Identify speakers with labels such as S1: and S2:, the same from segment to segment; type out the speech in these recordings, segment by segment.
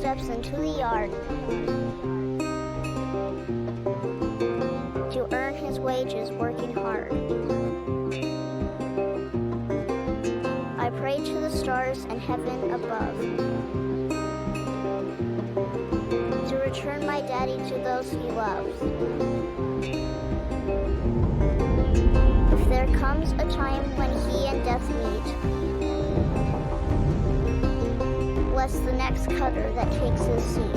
S1: steps into the yard to earn his wages working hard. I pray to the stars and heaven above to return my daddy to those he loves. If there comes a time when he and death meet, bless the next cutter that takes his seat.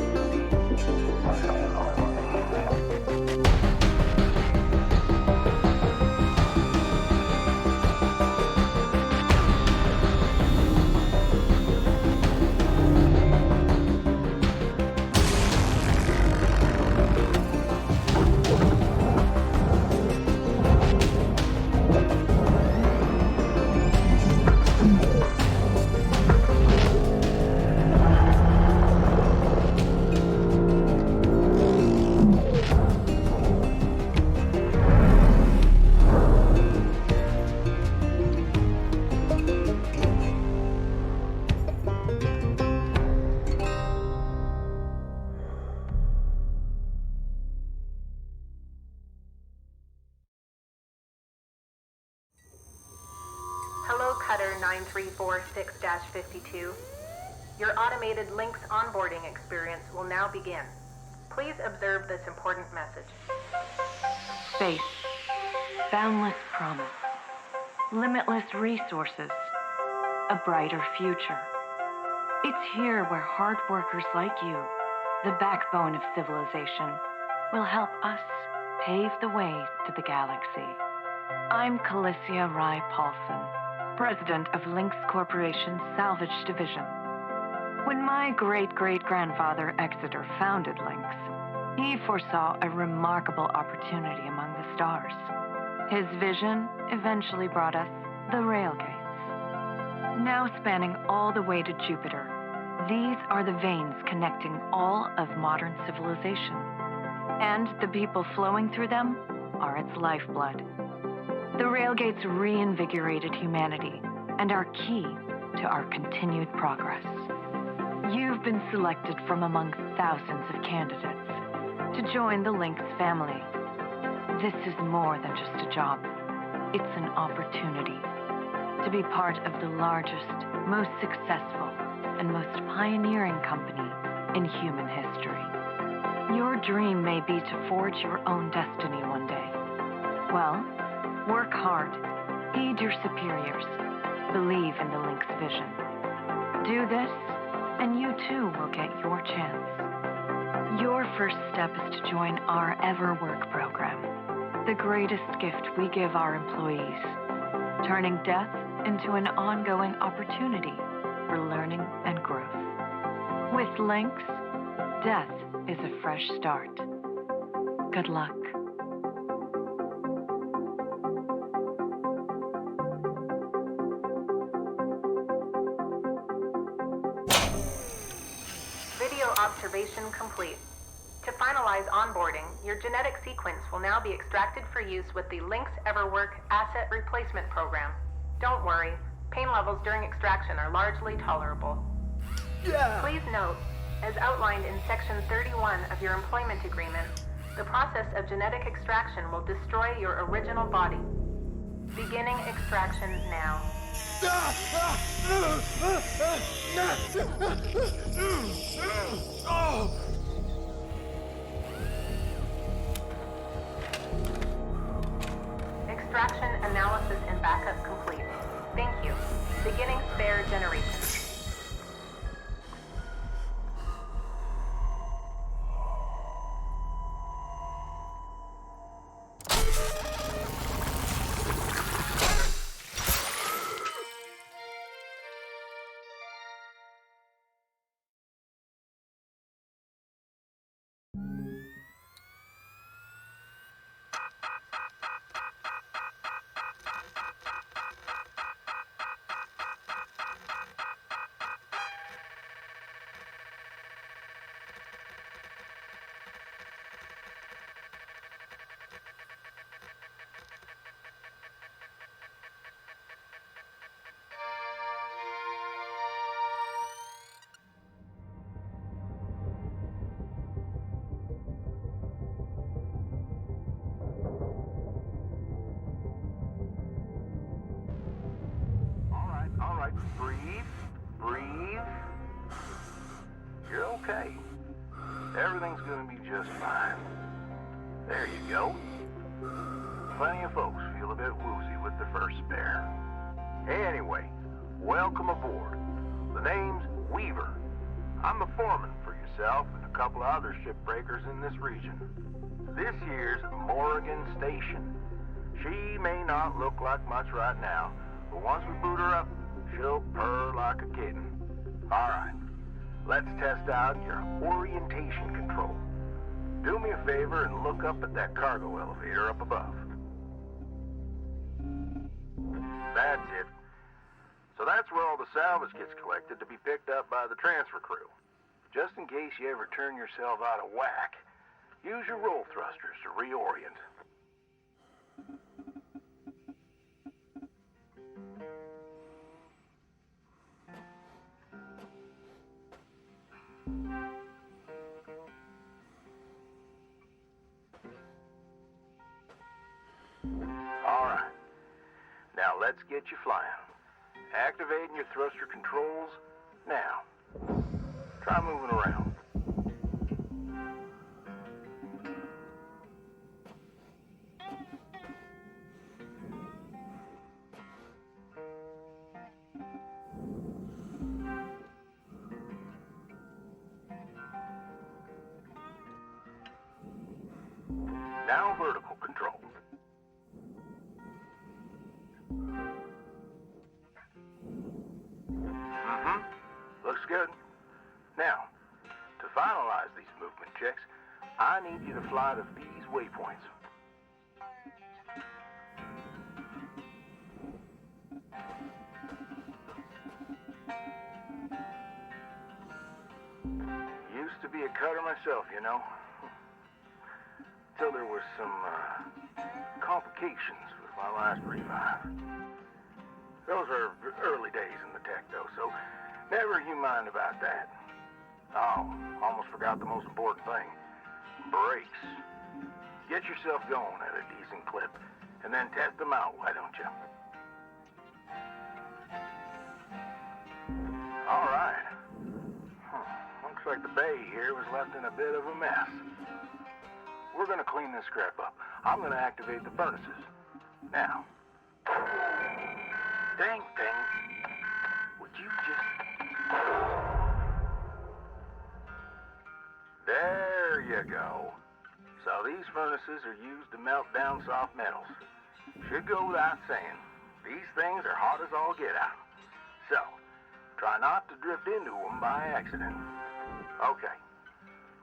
S2: Hello, Cutter 9346-52. Your automated LYNX onboarding experience will now begin. Please observe this important message.
S3: Space, boundless promise, limitless resources, a brighter future. It's here where hard workers like you, the backbone of civilization, will help us pave the way to the galaxy. I'm Calicia Rye Paulson, president of LYNX Corporation's Salvage Division. When my great-great-grandfather Exeter founded LYNX, he foresaw a remarkable opportunity among the stars. His vision eventually brought us the railgates. Now spanning all the way to Jupiter, these are the veins connecting all of modern civilization. And the people flowing through them are its lifeblood. The railgates reinvigorated humanity and are key to our continued progress. You've been selected from among thousands of candidates to join the LYNX family. This is more than just a job. It's an opportunity to be part of the largest, most successful, and most pioneering company in human history. Your dream may be to forge your own destiny one day. Well, work hard, heed your superiors, believe in the LYNX vision. Do this, and you too will get your chance. Your first step is to join our EverWork program, the greatest gift we give our employees, turning death into an ongoing opportunity for learning and growth. With LYNX, death is a fresh start. Good luck.
S2: Video observation complete. To finalize onboarding, your genetic sequence will now be extracted for use with the LYNX EverWork Asset Replacement Program. Don't worry, pain levels during extraction are largely tolerable. Please note, as outlined in Section 31 of your employment agreement, the process of genetic extraction will destroy your original body. Beginning extraction now. Extraction analysis and backup complete. Thank you. Beginning spare generation.
S4: Chief? You're okay. Everything's gonna be just fine. There you go. Plenty of folks feel a bit woozy with the first spare. Anyway, welcome aboard. The name's Weaver. I'm the foreman for yourself and a couple of other shipbreakers in this region. This here's Morrigan Station. She may not look like much right now, but once we boot her up, she'll purr like a kitten. Alright, let's test out your orientation control. Do me a favor and look up at that cargo elevator up above. That's it. So that's where all the salvage gets collected to be picked up by the transfer crew. Just in case you ever turn yourself out of whack, use your roll thrusters to reorient. Alright. Now let's get you flying. Activating your thruster controls now. Try moving around. Now vertical control. Looks good. Now, to finalize these movement checks, I need you to fly to these waypoints. Used to be a cutter myself, you know. Till there was some complications with my last revive. Those are early days in the tech, though, so never you mind about that. Oh, almost forgot the most important thing. Brakes. Get yourself going at a decent clip, and then test them out, why don't you? All right. Looks like the bay here was left in a bit of a mess. We're gonna clean this crap up. I'm gonna activate the furnaces. Now. Dang thing. Would you just... There you go. So these furnaces are used to melt down soft metals. Should go without saying. These things are hot as all get out. So, try not to drift into them by accident. Okay.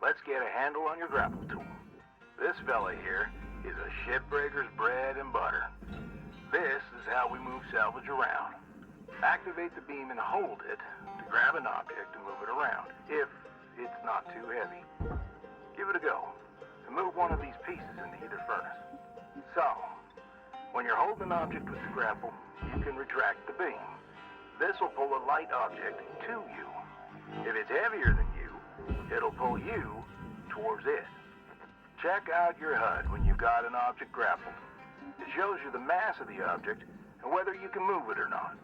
S4: Let's get a handle on your grapple tool. This fella here is a shipbreaker's bread and butter. This is how we move salvage around. Activate the beam and hold it to grab an object and move it around, if it's not too heavy. Give it a go, and move one of these pieces into either furnace. So, when you're holding an object with the grapple, you can retract the beam. This will pull a light object to you. If it's heavier than you, it'll pull you towards it. Check out your HUD when you've got an object grappled. It shows you the mass of the object and whether you can move it or not.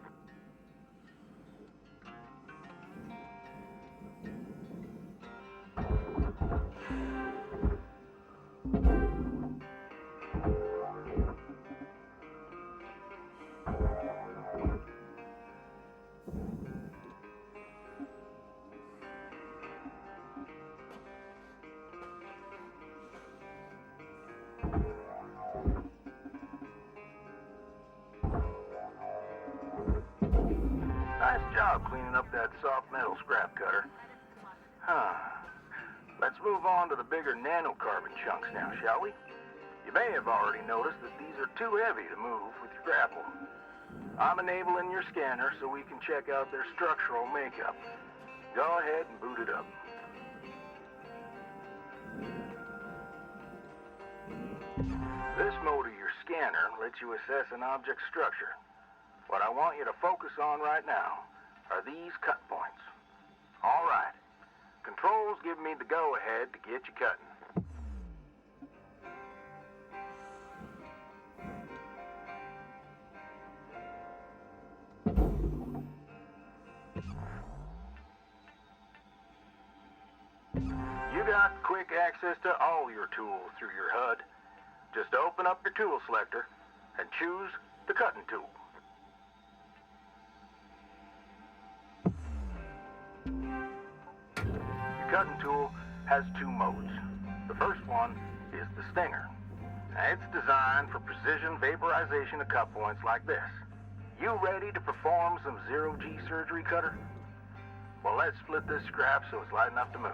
S4: Nice job cleaning up that soft metal scrap cutter. Let's move on to the bigger nanocarbon chunks now, shall we? You may have already noticed that these are too heavy to move with your grapple. I'm enabling your scanner so we can check out their structural makeup. Go ahead and boot it up. This mode of your scanner lets you assess an object's structure. What I want you to focus on right now are these cut points. All right. Controls give me the go-ahead to get you cutting. You got quick access to all your tools through your HUD. Just open up your tool selector and choose the cutting tool. Your cutting tool has two modes. The first one is the stinger. Now, it's designed for precision vaporization of cut points like this. You ready to perform some zero-G surgery, Cutter? Well, let's split this scrap so it's light enough to move.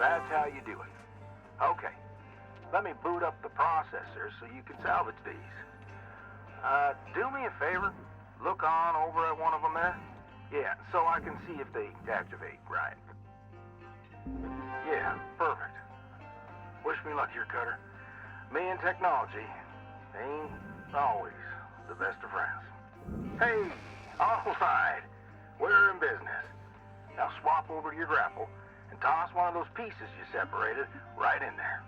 S4: That's how you do it. Okay, let me boot up the processor so you can salvage these. Do me a favor, look on over at one of them there. Yeah, so I can see if they activate right. Yeah, perfect. Wish me luck here, Cutter. Me and technology ain't always the best of friends. Hey, all right, we're in business. Now swap over to your grapple and toss one of those pieces you separated right in there.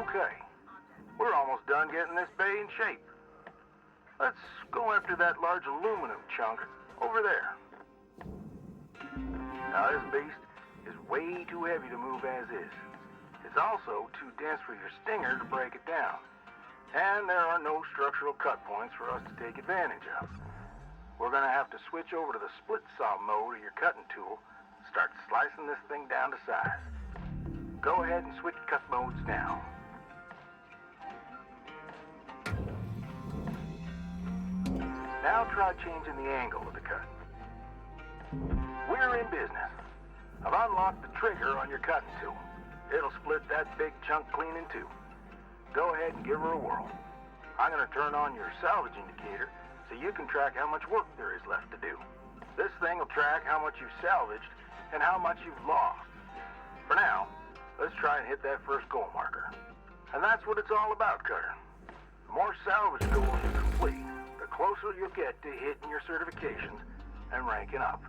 S4: Okay, we're almost done getting this bay in shape. Let's go after that large aluminum chunk over there. Now this beast is way too heavy to move as is. It's also too dense for your stinger to break it down. And there are no structural cut points for us to take advantage of. We're gonna have to switch over to the split saw mode of your cutting tool, start slicing this thing down to size. Go ahead and switch cut modes now. Now try changing the angle of the cut. We're in business. I've unlocked the trigger on your cutting tool. It'll split that big chunk clean in two. Go ahead and give her a whirl. I'm going to turn on your salvage indicator so you can track how much work there is left to do. This thing will track how much you've salvaged and how much you've lost. For now, let's try and hit that first goal marker. And that's what it's all about, Cutter. The more salvage goals you complete, the closer you'll get to hitting your certifications and ranking up.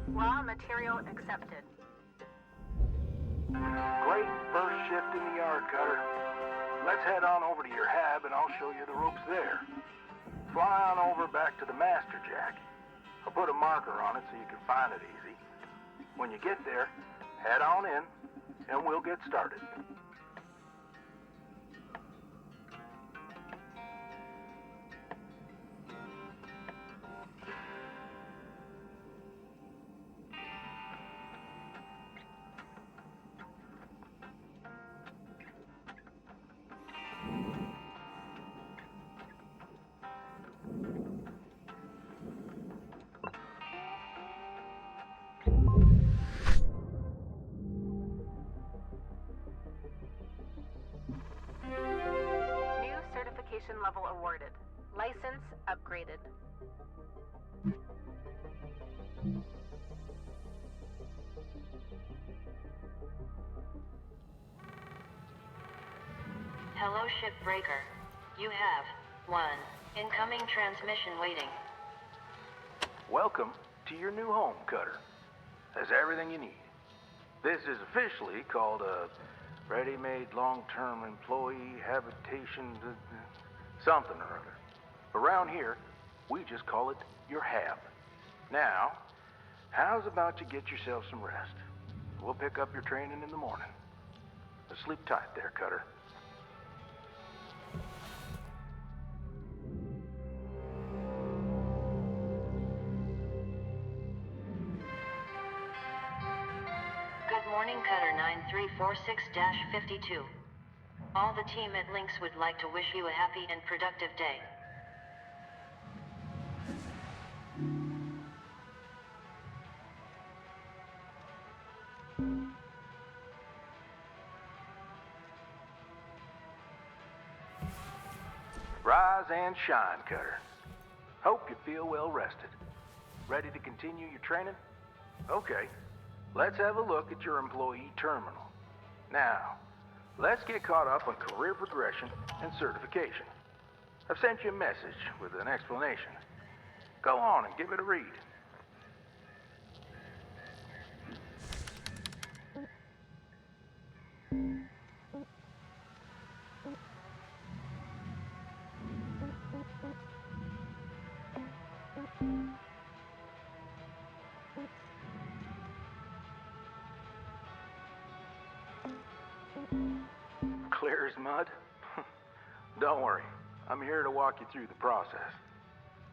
S2: Raw material accepted.
S4: Great first shift in the yard, Cutter. Let's head on over to your hab and I'll show you the ropes there. Fly on over back to the master jack. I'll put a marker on it so you can find it easy. When you get there, head on in and we'll get started.
S2: level awarded. License upgraded.
S3: Hello, Shipbreaker. You have one incoming transmission waiting.
S4: Welcome to your new home, Cutter. Has everything you need. This is officially called a ready-made long-term employee habitation something or other. Around here, we just call it your hab. Now, how's about you get yourself some rest? We'll pick up your training in the morning. So sleep tight there, Cutter.
S3: Good morning, Cutter 9346-52. All the team at LYNX would like to wish you a happy and productive day.
S4: Rise and shine, Cutter. Hope you feel well rested. Ready to continue your training? Okay, let's have a look at your employee terminal. Now, let's get caught up on career progression and certification. I've sent you a message with an explanation. Go on and give it a read. Clear as mud? Don't worry, I'm here to walk you through the process.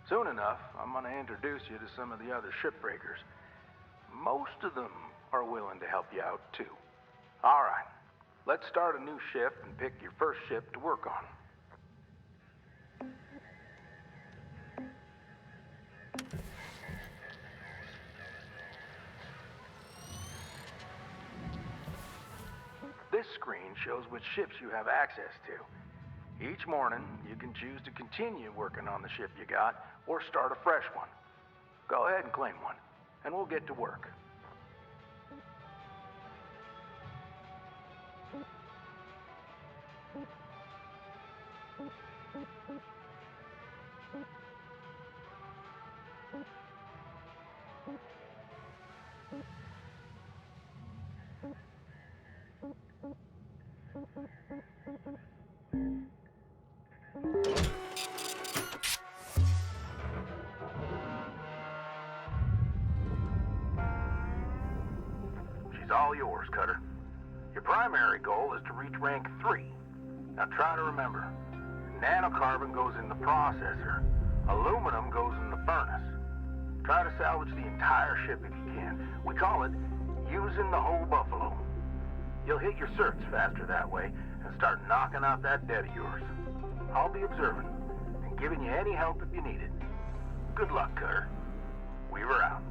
S4: Soon enough, I'm going to introduce you to some of the other shipbreakers. Most of them are willing to help you out, too. All right, let's start a new shift and pick your first ship to work on. This screen shows which ships you have access to. Each morning, you can choose to continue working on the ship you got or start a fresh one. Go ahead and claim one, and we'll get to work. She's all yours, Cutter. Your primary goal is to reach rank 3. Now try to remember, nanocarbon goes in the processor, aluminum goes in the furnace. Try to salvage the entire ship if you can. We call it using the whole buffalo. You'll hit your certs faster that way and start knocking out that debt of yours. I'll be observing and giving you any help if you need it. Good luck, Cutter. Weaver out.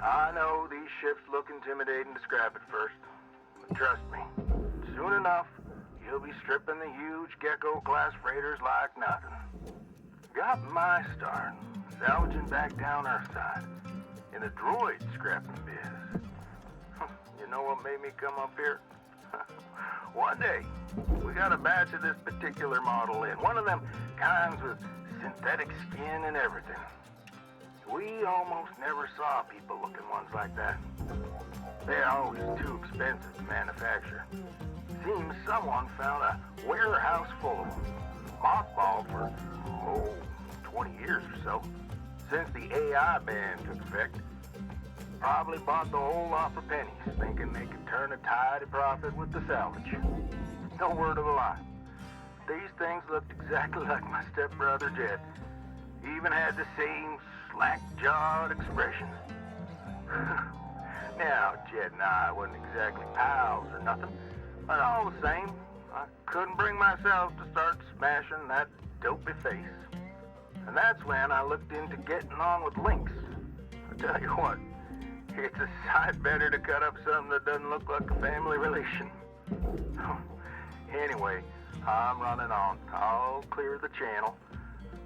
S4: I know these ships look intimidating to scrap at first, but trust me, soon enough, you'll be stripping the huge Gecko-class freighters like nothing. Got my start, salvaging back down Earthside, in the droid scrapping biz. You know what made me come up here? One day, we got a batch of this particular model in, one of them kinds with synthetic skin and everything. We almost never saw people-looking ones like that. They're always too expensive to manufacture. Seems someone found a warehouse full of them, mothballed for, 20 years or so, since the AI ban took effect. Probably bought the whole lot for pennies, thinking they could turn a tidy profit with the salvage. No word of a lie. These things looked exactly like my stepbrother Jed. Even had the same slack-jawed expression. Now, Jed and I wasn't exactly pals or nothing, but all the same, I couldn't bring myself to start smashing that dopey face. And that's when I looked into getting on with LYNX. I tell you what, it's a sight better to cut up something that doesn't look like a family relation. Anyway, I'm running on. I'll clear the channel.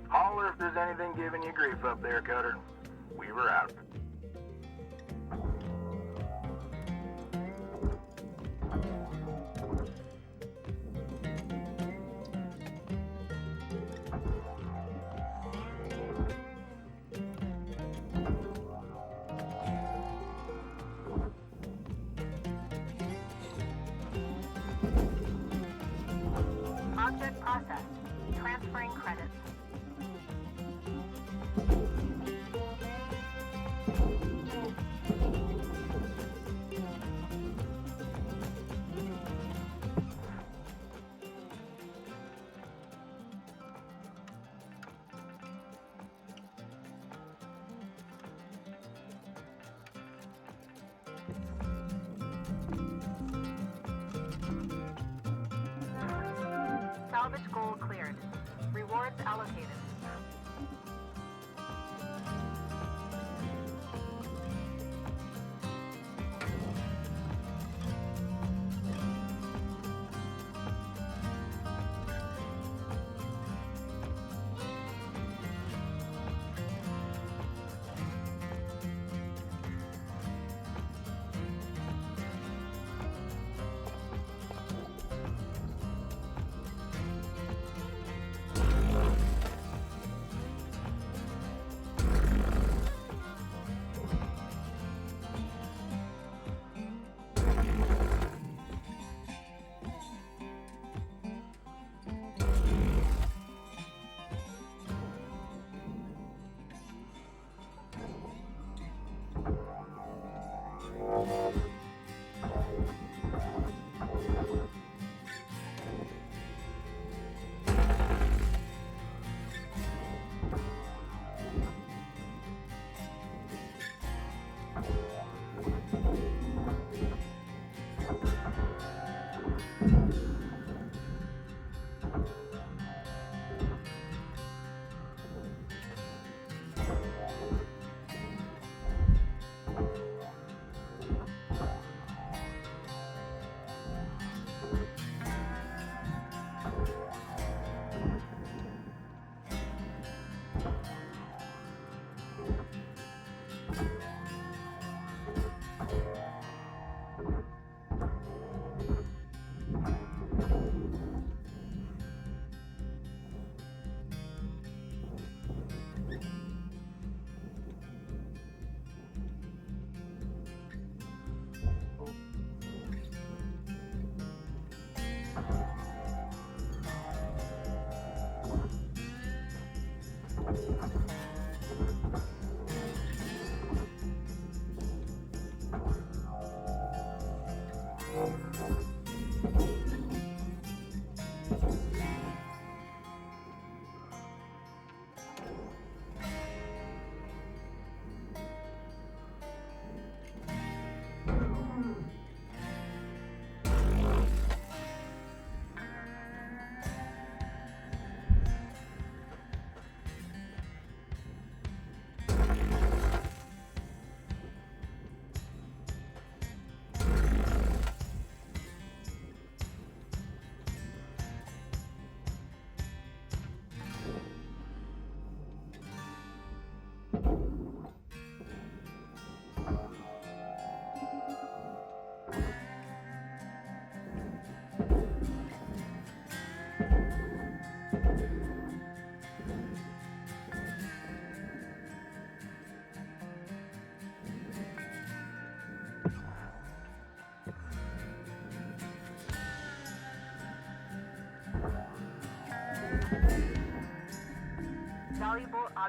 S4: Holler if there's anything giving you grief up there, Cutter. We were out.
S2: Object processed. Transferring credits.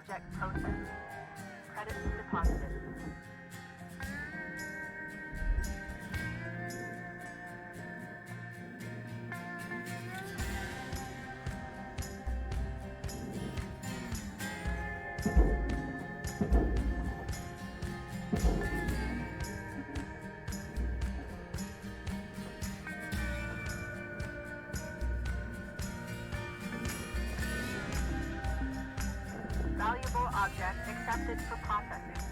S2: Object processed. Credits deposited. Valuable object accepted for processing.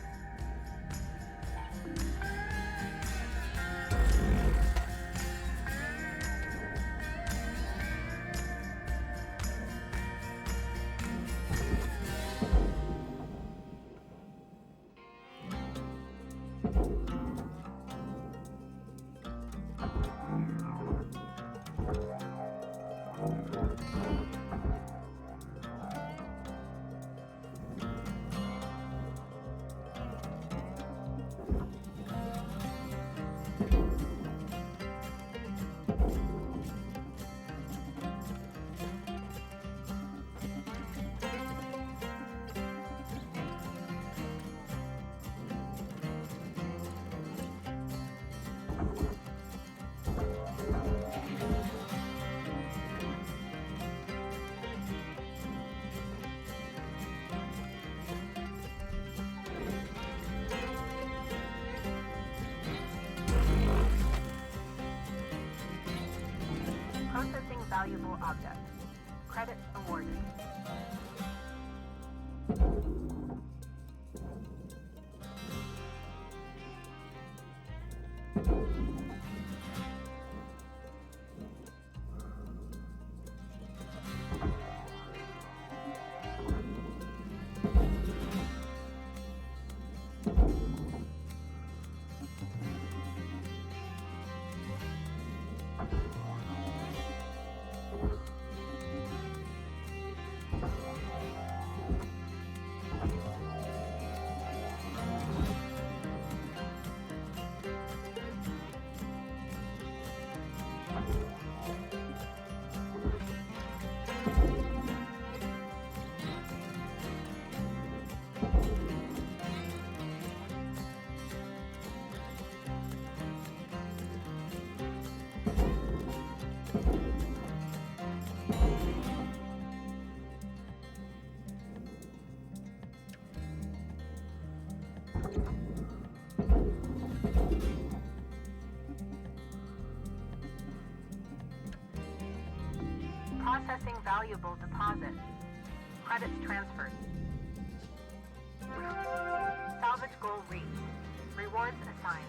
S2: Processing valuable object. Credits awarded. Processing valuable deposit. Credits transferred. Salvage goal reached. Rewards assigned.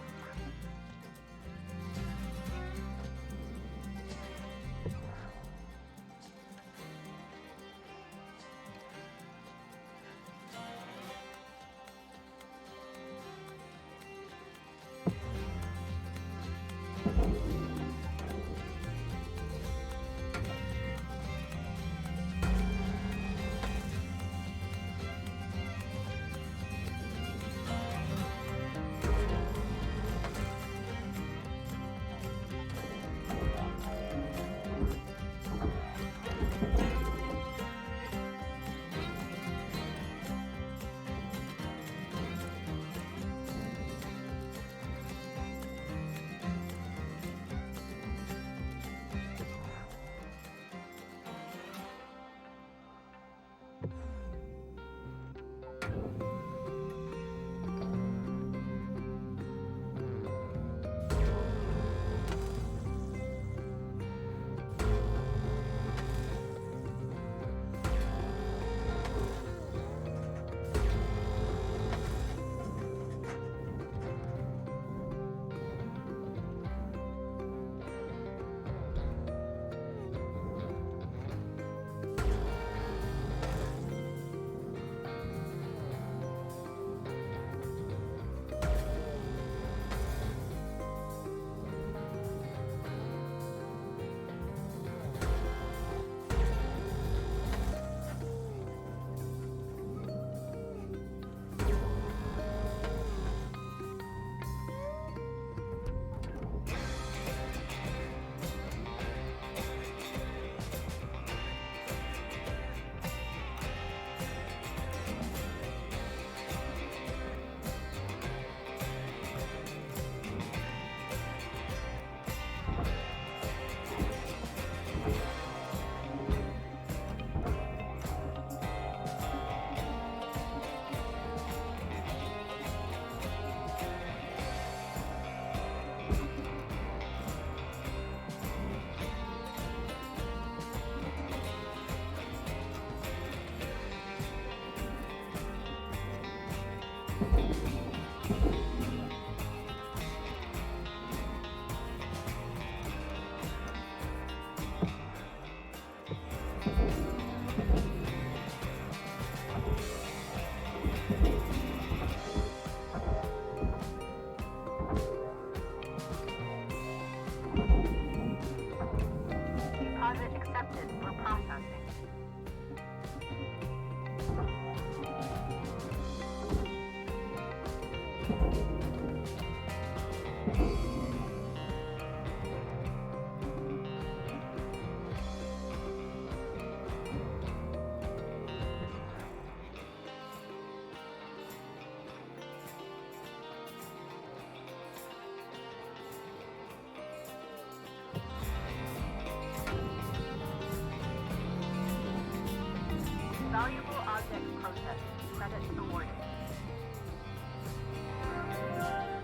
S2: processed. Credits awarded.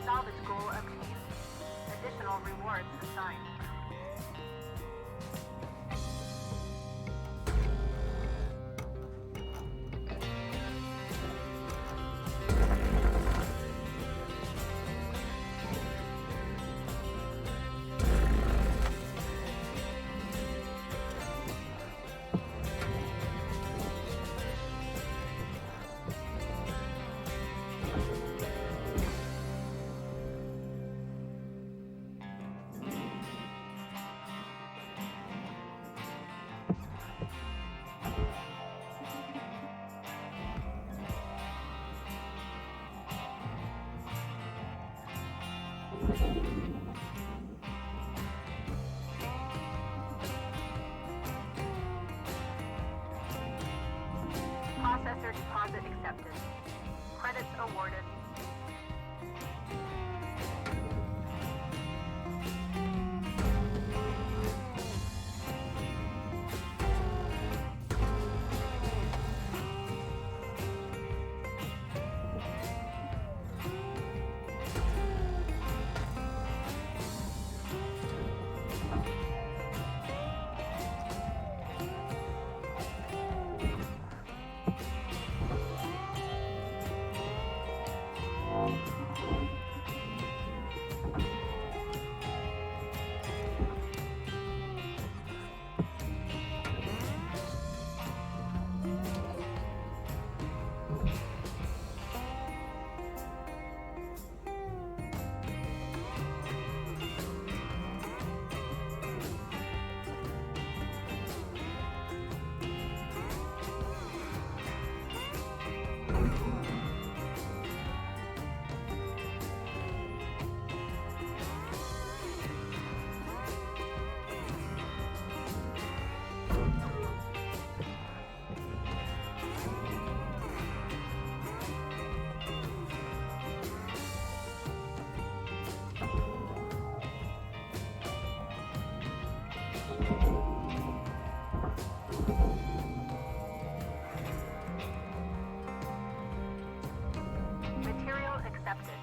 S2: Salvage goal obtained. Additional rewards assigned. Processor deposit accepted. Credits awarded. Material accepted.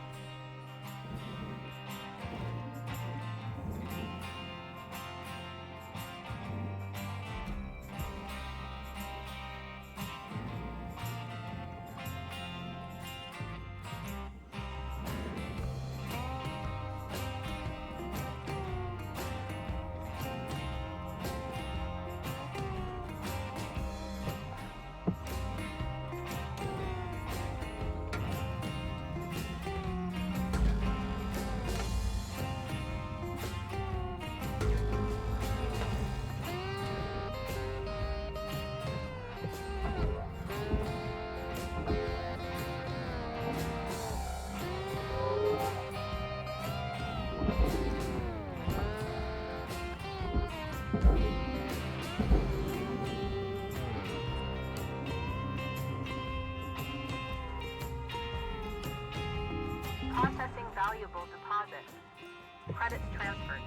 S2: Processing valuable deposit. Credits transferred.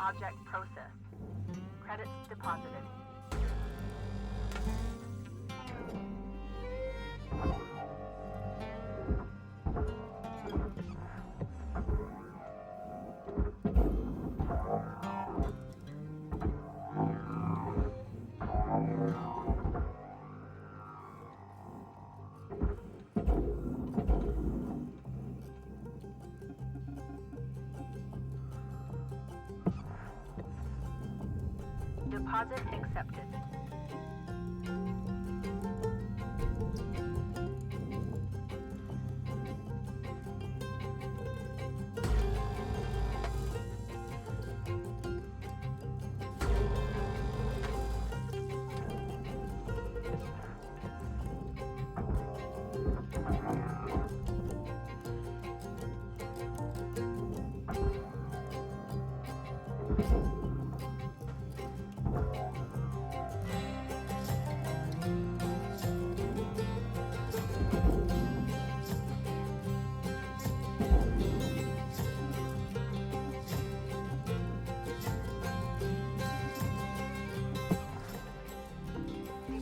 S2: object processed. Credits deposited. Deposit accepted.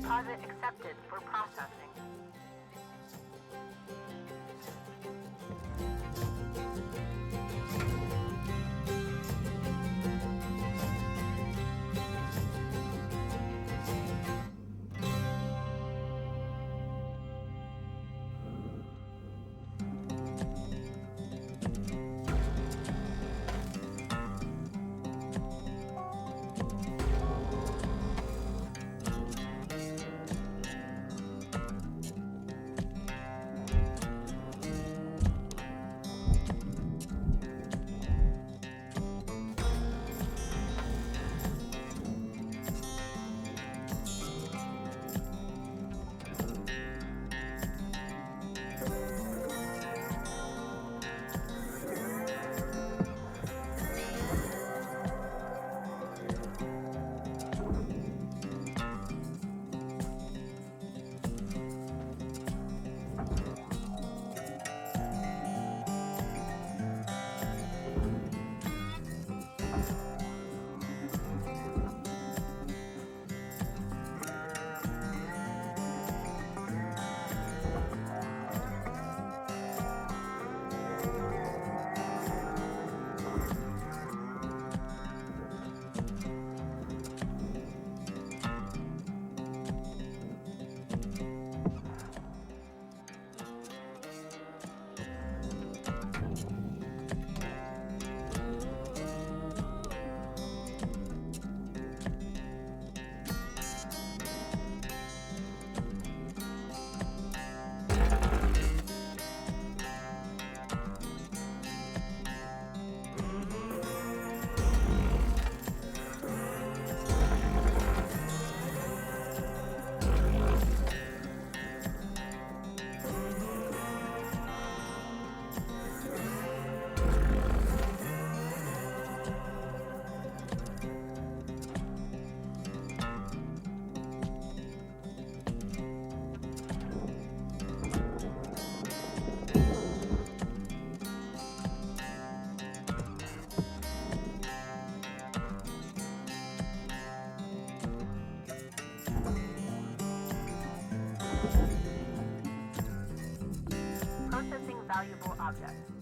S2: Deposit accepted for processing. Processing valuable objects.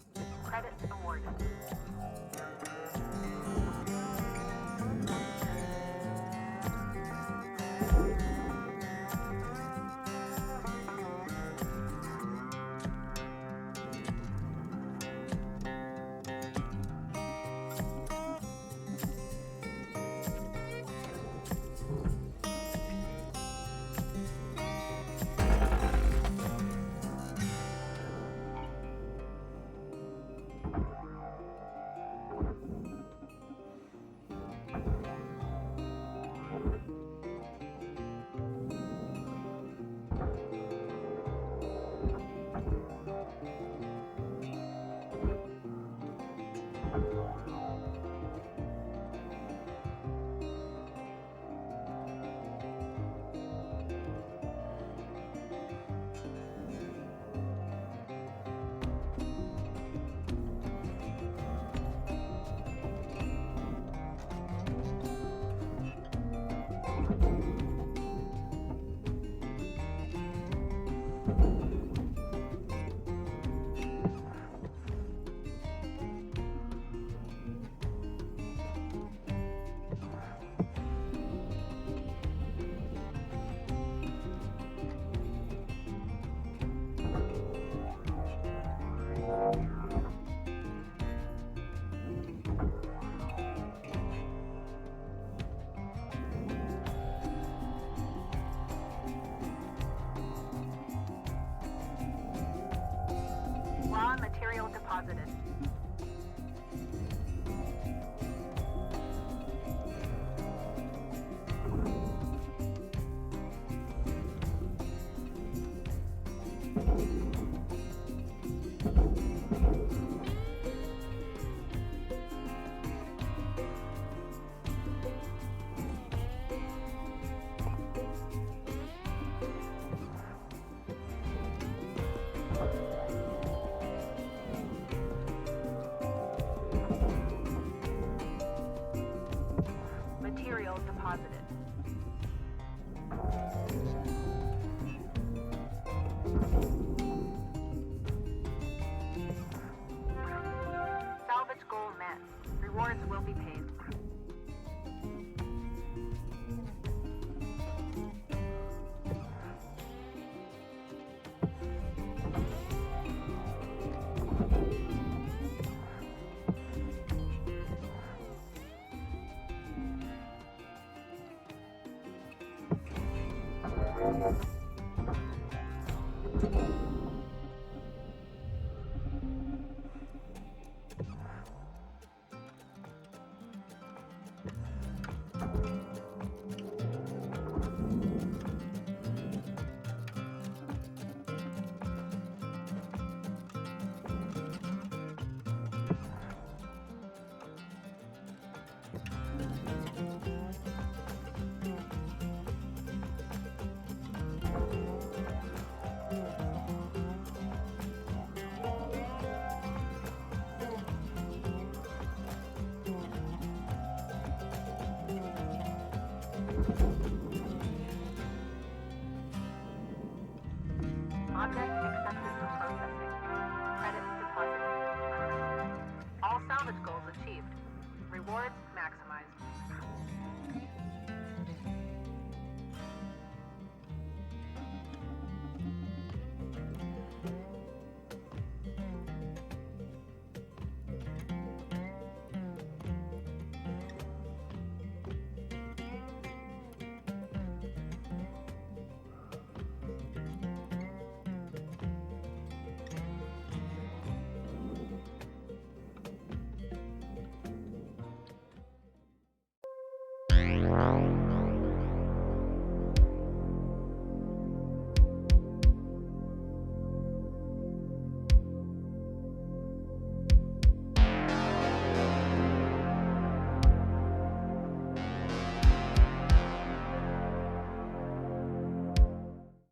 S2: Credits awarded. deposited. Material deposited. Salvage goal met. Rewards will be paid.